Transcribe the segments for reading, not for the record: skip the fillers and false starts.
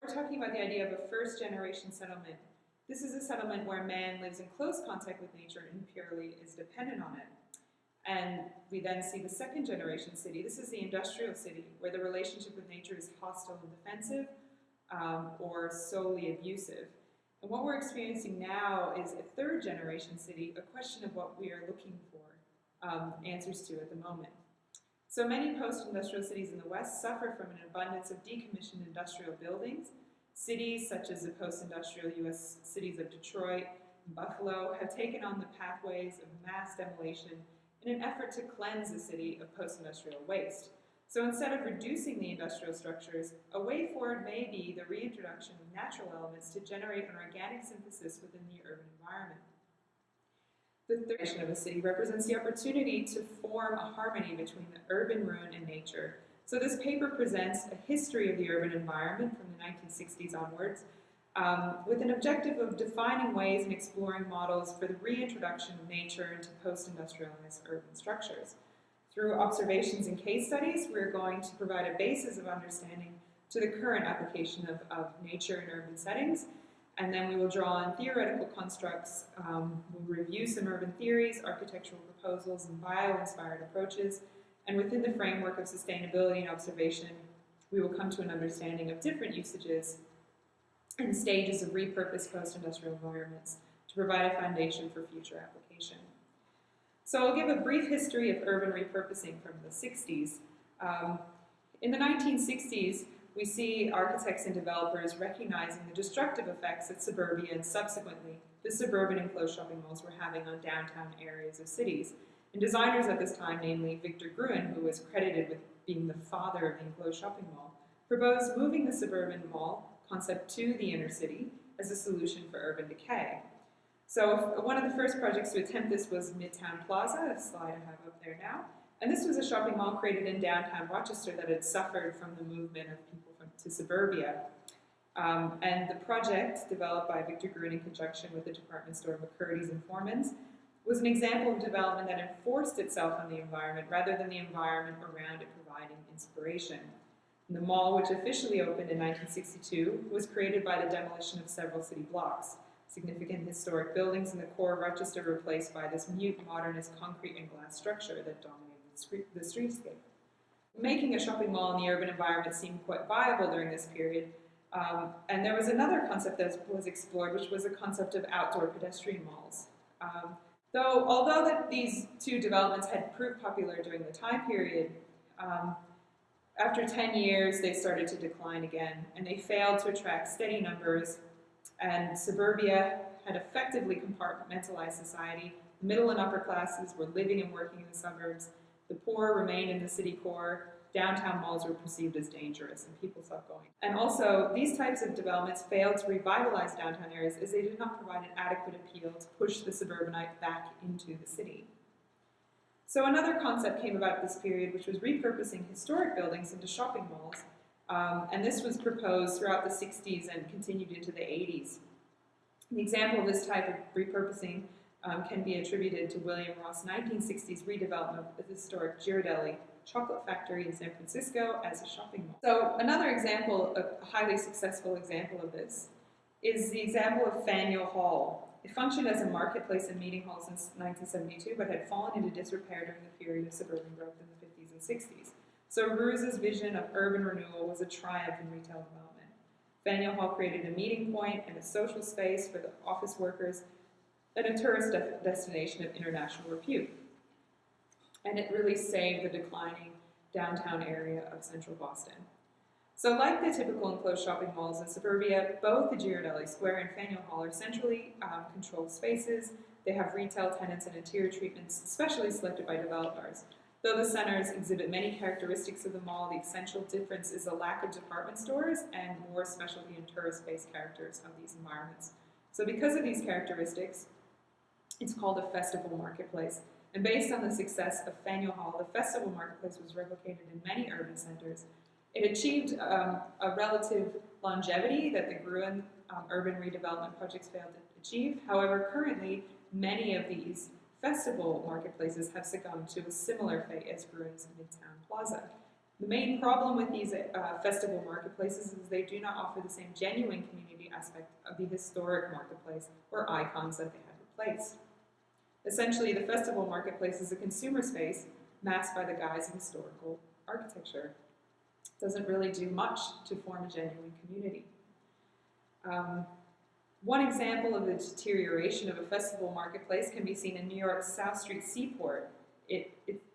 We're talking about the idea of a first-generation settlement. This is a settlement where man lives in close contact with nature and purely is dependent on it. And we then see the second-generation city. This is the industrial city, where the relationship with nature is hostile and defensive, or solely abusive. And what we're experiencing now is a third-generation city, a question of what we are looking for answers to at the moment. So many post-industrial cities in the West suffer from an abundance of decommissioned industrial buildings. Cities such as the post-industrial U.S. cities of Detroit and Buffalo have taken on the pathways of mass demolition in an effort to cleanse the city of post-industrial waste. So instead of reducing the industrial structures, a way forward may be the reintroduction of natural elements to generate an organic synthesis within the urban environment. The third generation of a city represents the opportunity to form a harmony between the urban ruin and nature. So this paper presents a history of the urban environment from the 1960s onwards, with an objective of defining ways and exploring models for the reintroduction of nature into post-industrialized urban structures. Through observations and case studies, we're going to provide a basis of understanding to the current application of nature in urban settings, and then we will draw on theoretical constructs, we'll review some urban theories, architectural proposals, and bio-inspired approaches, and within the framework of sustainability and observation, we will come to an understanding of different usages and stages of repurposed post-industrial environments to provide a foundation for future application. So I'll give a brief history of urban repurposing from the 60s. In the 1960s, we see architects and developers recognizing the destructive effects that suburbia and subsequently the suburban enclosed shopping malls were having on downtown areas of cities. And designers at this time, namely Victor Gruen, who was credited with being the father of the enclosed shopping mall, proposed moving the suburban mall concept to the inner city as a solution for urban decay. So one of the first projects to attempt this was Midtown Plaza, a slide I have up there now. And this was a shopping mall created in downtown Rochester that had suffered from the movement of people to suburbia. And the project, developed by Victor Gruen in conjunction with the department store McCurdy's and Foreman's, was an example of development that enforced itself on the environment rather than the environment around it providing inspiration. And the mall, which officially opened in 1962, was created by the demolition of several city blocks. Significant historic buildings in the core of Rochester replaced by this mute modernist concrete and glass structure that dominated the streetscape. Making a shopping mall in the urban environment seemed quite viable during this period, and there was another concept that was explored, which was a concept of outdoor pedestrian malls. Although these two developments had proved popular during the time period, after 10 years they started to decline again, and they failed to attract steady numbers, and suburbia had effectively compartmentalized society. The middle and upper classes were living and working in the suburbs. The poor remained in the city core. Downtown malls were perceived as dangerous, and people stopped going. And also, these types of developments failed to revitalize downtown areas as they did not provide an adequate appeal to push the suburbanite back into the city. So another concept came about this period, which was repurposing historic buildings into shopping malls. And this was proposed throughout the 60s and continued into the 80s. An example of this type of repurposing can be attributed to William Ross' 1960s redevelopment of the historic Ghirardelli chocolate factory in San Francisco as a shopping mall. So another example, a highly successful example of this, is the example of Faneuil Hall. It functioned as a marketplace and meeting hall since 1972, but had fallen into disrepair during the period of suburban growth in the 50s and 60s. So Roos's vision of urban renewal was a triumph in retail development. Faneuil Hall created a meeting point and a social space for the office workers and a tourist destination of international repute. And it really saved the declining downtown area of central Boston. So like the typical enclosed shopping malls in suburbia, both the Ghirardelli Square and Faneuil Hall are centrally controlled spaces. They have retail tenants and interior treatments specially selected by developers. Though the centers exhibit many characteristics of the mall, the essential difference is the lack of department stores and more specialty and tourist-based characters of these environments. So because of these characteristics, it's called a festival marketplace. And based on the success of Faneuil Hall, the festival marketplace was replicated in many urban centers. It achieved a relative longevity that the Gruen urban redevelopment projects failed to achieve. However, currently, many of these festival marketplaces have succumbed to a similar fate as Gruen's Midtown Plaza. The main problem with these festival marketplaces is they do not offer the same genuine community aspect of the historic marketplace or icons that they have replaced. Essentially, the festival marketplace is a consumer space masked by the guise of historical architecture. It doesn't really do much to form a genuine community. One example of the deterioration of a festival marketplace can be seen in New York's South Street Seaport.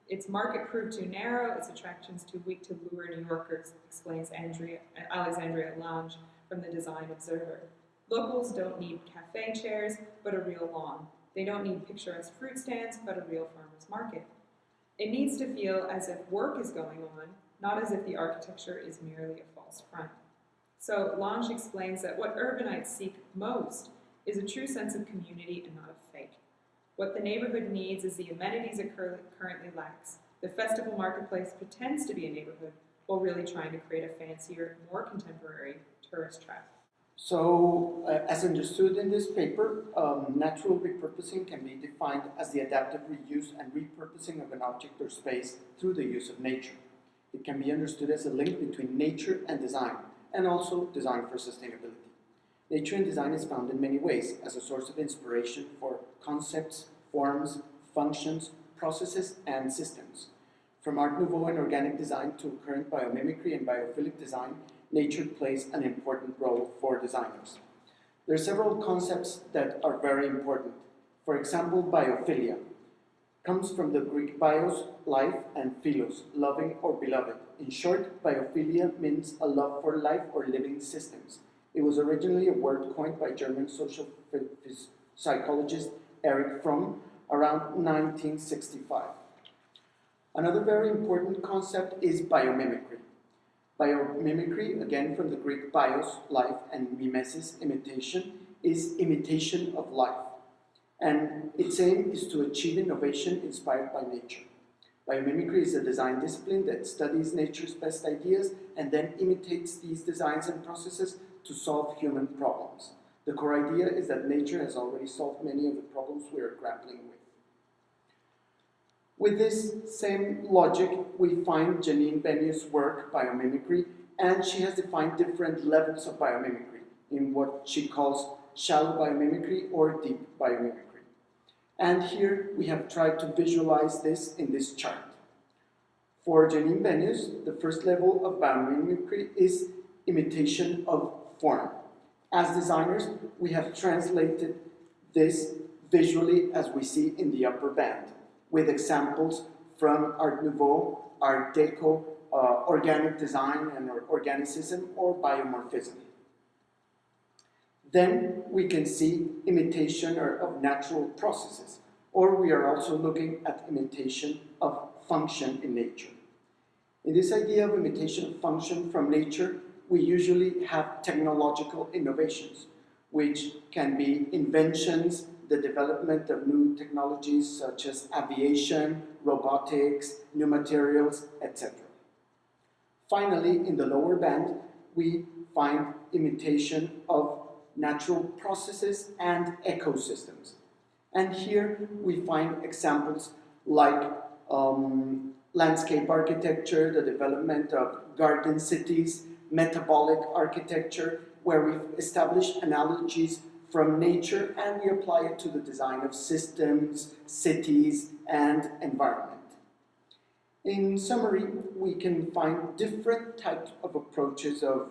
Its market proved too narrow, its attractions too weak to lure New Yorkers, explains Alexandria Lange from the Design Observer. Locals don't need cafe chairs, but a real lawn. They don't need picturesque fruit stands, but a real farmer's market. It needs to feel as if work is going on, not as if the architecture is merely a false front. So Lange explains that what urbanites seek most is a true sense of community and not a fake. What the neighborhood needs is the amenities it currently lacks. The festival marketplace pretends to be a neighborhood while really trying to create a fancier, more contemporary tourist trap. So, as understood in this paper, natural repurposing can be defined as the adaptive reuse and repurposing of an object or space through the use of nature. It can be understood as a link between nature and design, and also design for sustainability. Nature and design is found in many ways as a source of inspiration for concepts, forms, functions, processes, and systems. From Art Nouveau and organic design to current biomimicry and biophilic design, nature plays an important role for designers. There are several concepts that are very important. For example, biophilia comes from the Greek bios, life, and philos, loving or beloved. In short, biophilia means a love for life or living systems. It was originally a word coined by German social psychologist Erich Fromm around 1965. Another very important concept is biomimicry. Biomimicry, again from the Greek bios, life, and mimesis, imitation, is imitation of life. And its aim is to achieve innovation inspired by nature. Biomimicry is a design discipline that studies nature's best ideas and then imitates these designs and processes to solve human problems. The core idea is that nature has already solved many of the problems we are grappling with. With this same logic, we find Janine Benio's work, Biomimicry, and she has defined different levels of biomimicry in what she calls shallow biomimicry or deep biomimicry. And here we have tried to visualize this in this chart. For Janine Benio's, the first level of biomimicry is imitation of form. As designers, we have translated this visually as we see in the upper band, with examples from Art Nouveau, Art Deco, organic design and organicism, or biomorphism. Then we can see imitation of natural processes, or we are also looking at imitation of function in nature. In this idea of imitation of function from nature, we usually have technological innovations, which can be inventions, the development of new technologies such as aviation, robotics, new materials, etc. Finally, in the lower band, we find imitation of natural processes and ecosystems. And here we find examples like landscape architecture, the development of garden cities, metabolic architecture, where we've established analogies from nature and we apply it to the design of systems, cities, and environment. In summary, we can find different types of approaches of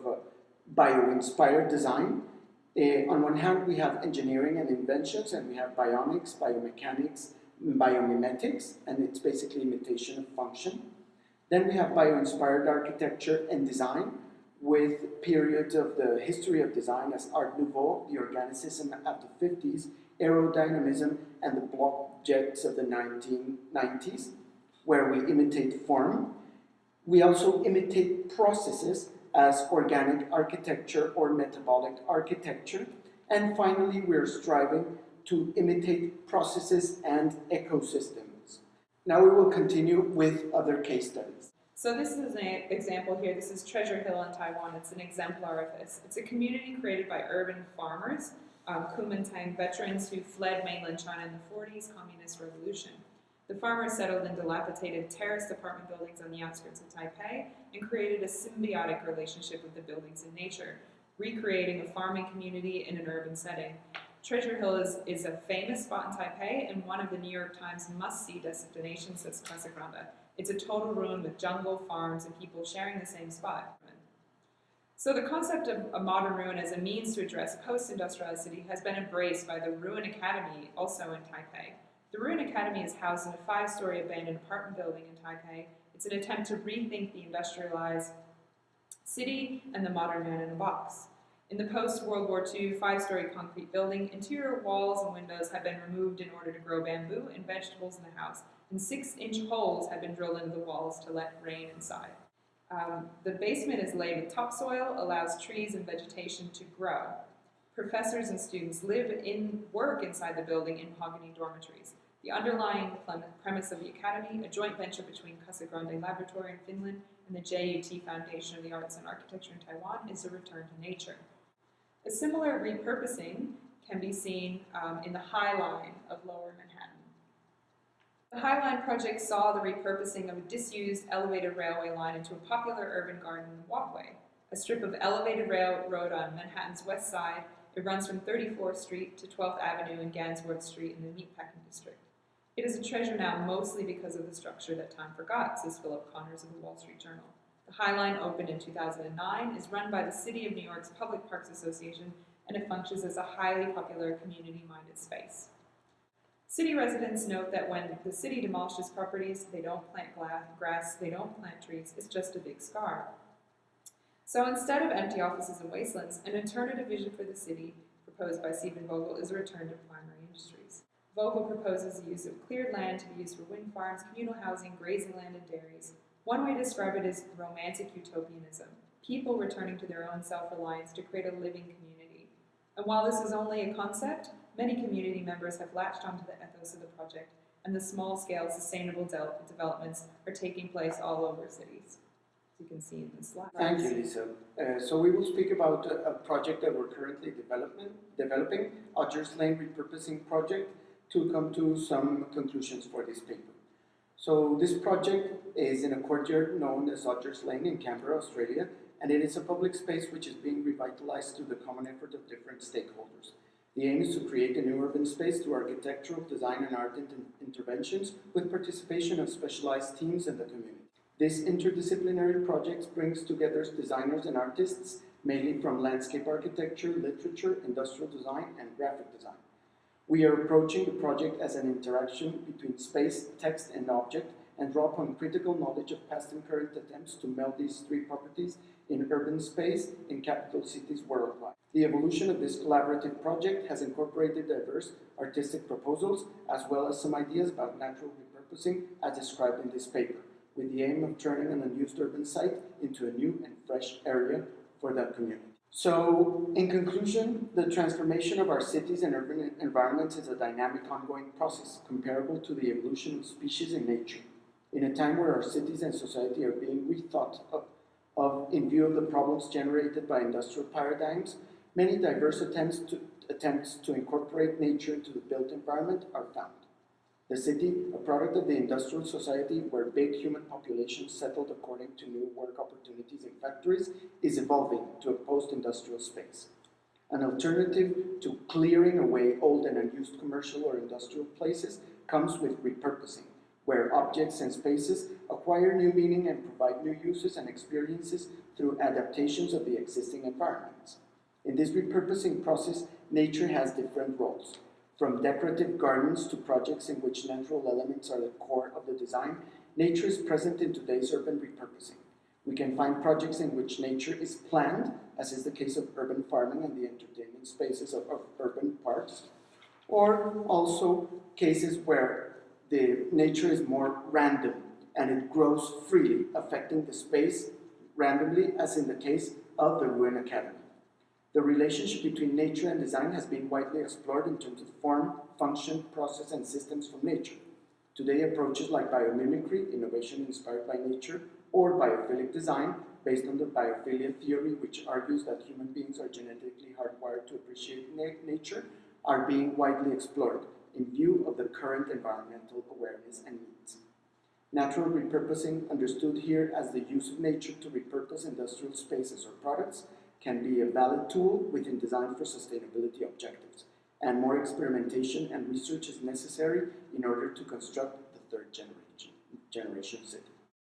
bio-inspired design. On one hand, we have engineering and inventions, and we have bionics, biomechanics, biomimetics, and it's basically imitation of function. Then we have bio-inspired architecture and design, with periods of the history of design as Art Nouveau, the organicism of the 50s, aerodynamism, and the block jets of the 1990s, where we imitate form. We also imitate processes as organic architecture or metabolic architecture. And finally, we're striving to imitate processes and ecosystems. Now we will continue with other case studies. So this is an example here. This is Treasure Hill in Taiwan. It's an exemplar of this. It's a community created by urban farmers, Kuomintang veterans who fled mainland China in the 40s Communist Revolution. The farmers settled in dilapidated terraced apartment buildings on the outskirts of Taipei and created a symbiotic relationship with the buildings and nature, recreating a farming community in an urban setting. Treasure Hill is a famous spot in Taipei and one of the New York Times must-see destinations since Casagrande. It's a total ruin with jungle, farms, and people sharing the same spot. So the concept of a modern ruin as a means to address post-industrialized city has been embraced by the Ruin Academy, also in Taipei. The Ruin Academy is housed in a 5-story abandoned apartment building in Taipei. It's an attempt to rethink the industrialized city and the modern man in a box. In the post-World War II 5-story concrete building, interior walls and windows have been removed in order to grow bamboo and vegetables in the house, and 6-inch holes have been drilled into the walls to let rain inside. The basement is laid with topsoil, allows trees and vegetation to grow. Professors and students live and work inside the building in mahogany dormitories. The underlying premise of the Academy, a joint venture between Casagrande Laboratory in Finland and the JUT Foundation of the Arts and Architecture in Taiwan, is a return to nature. A similar repurposing can be seen in the High Line of Lower Manhattan. The High Line project saw the repurposing of a disused elevated railway line into a popular urban garden walkway, a strip of elevated railroad on Manhattan's west side. It runs from 34th Street to 12th Avenue and Gansworth Street in the Meatpacking District. It is a treasure now mostly because of the structure that time forgot, says Philip Connors of the Wall Street Journal. The High Line opened in 2009, is run by the City of New York's Public Parks Association, and it functions as a highly popular community-minded space. City residents note that when the city demolishes properties, they don't plant grass, they don't plant trees, it's just a big scar. So instead of empty offices and wastelands, an alternative vision for the city, proposed by Stephen Vogel, is a return to primary industries. Vogel proposes the use of cleared land to be used for wind farms, communal housing, grazing land, and dairies. One way to describe it is romantic utopianism, people returning to their own self-reliance to create a living community. And while this is only a concept, many community members have latched onto the ethos of the project, and the small-scale sustainable developments are taking place all over cities, as you can see in this slide. Thank you, Lisa. So we will speak about a project that we're currently developing, Odgers Lane Repurposing Project, to come to some conclusions for this paper. So this project is in a courtyard known as Odgers Lane in Canberra, Australia, and it is a public space which is being revitalized through the common effort of different stakeholders. The aim is to create a new urban space through architectural, design, and art interventions with participation of specialized teams in the community. This interdisciplinary project brings together designers and artists, mainly from landscape architecture, literature, industrial design, and graphic design. We are approaching the project as an interaction between space, text, and object, and draw upon critical knowledge of past and current attempts to meld these three properties in urban space in capital cities worldwide. The evolution of this collaborative project has incorporated diverse artistic proposals as well as some ideas about natural repurposing as described in this paper, with the aim of turning an unused urban site into a new and fresh area for that community. So, in conclusion, the transformation of our cities and urban environments is a dynamic ongoing process comparable to the evolution of species in nature. In a time where our cities and society are being rethought of in view of the problems generated by industrial paradigms, many diverse attempts to incorporate nature into the built environment are found. The city, a product of the industrial society where big human populations settled according to new work opportunities in factories, is evolving to a post-industrial space. An alternative to clearing away old and unused commercial or industrial places comes with repurposing, where objects and spaces acquire new meaning and provide new uses and experiences through adaptations of the existing environments. In this repurposing process, nature has different roles. From decorative gardens to projects in which natural elements are the core of the design, nature is present in today's urban repurposing. We can find projects in which nature is planned, as is the case of urban farming and the entertainment spaces of urban parks, or also cases where the nature is more random and it grows freely, affecting the space randomly, as in the case of the Ruin Academy. The relationship between nature and design has been widely explored in terms of form, function, process, and systems from nature. Today, approaches like biomimicry, innovation inspired by nature, or biophilic design, based on the biophilia theory, which argues that human beings are genetically hardwired to appreciate nature, are being widely explored, in view of the current environmental awareness and needs. Natural repurposing, understood here as the use of nature to repurpose industrial spaces or products, can be a valid tool within design for sustainability objectives, and more experimentation and research is necessary in order to construct the third generation city.